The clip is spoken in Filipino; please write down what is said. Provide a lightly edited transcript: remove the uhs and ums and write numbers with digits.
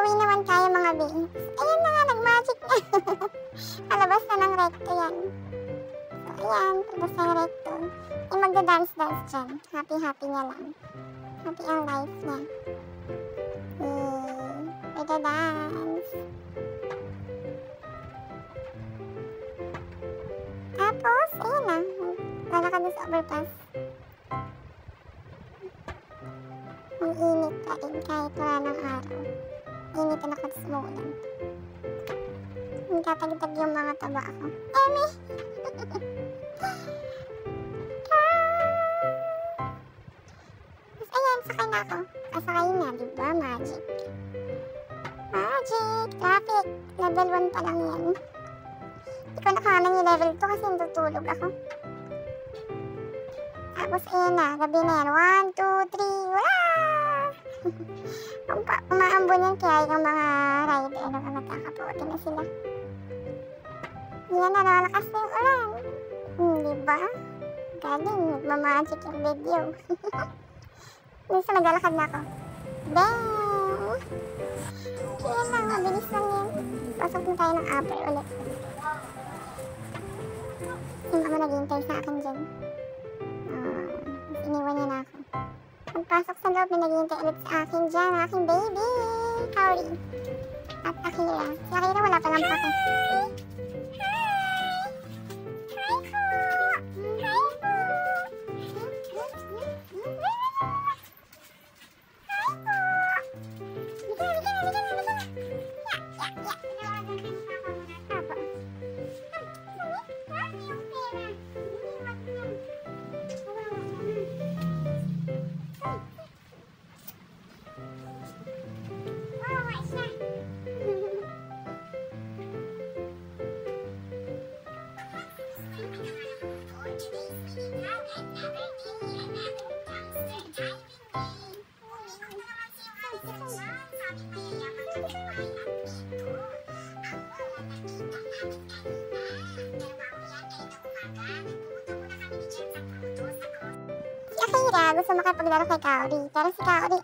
way naman kaya mga beings. Ayan na nga, nag-magic na. Palabas na ng recto yan. So, ayan, palabas na ng recto. Eh, magda-dance-dance dyan. Happy-happy niya lang. Happy ang life niya. Magda-dance. Tapos, ayan na. Lalakad na sa overpass. Ang init pa rin kahit wala ng araw. Init na nakad sa umulan. Nagtatagtag yung mga taba ako. Emi! Tapos ayan, sakay na ako. Kasakay na, diba? Magic. Magic! Traffic! Level 1 pa lang yan. Hindi ko nakahanan yung level 2 kasi natutulog ako. Tapos ayan na, gabi na yan. 1, 2, 3, wala! Umaambon yan kaya yung mga rider na magkakaputi na sila. Yan na, nalakas na yung ulan. Diba? Galing, nagmamagic yung video. Minsan naglalakad na ako. Bang! Kaya lang, mabilis lang yan. Pasok na tayo ng upper ulit. Yung ama naghihintay sa akin dyan. Iniwan niya na ako. Pagpasok sa loob, may naghihintay ulit sa akin dyan, aking baby! Kaori. At Akira. Si Akira wala palang pake. Si Akira gusto makipaglaro kay Kaori, pero si Kaori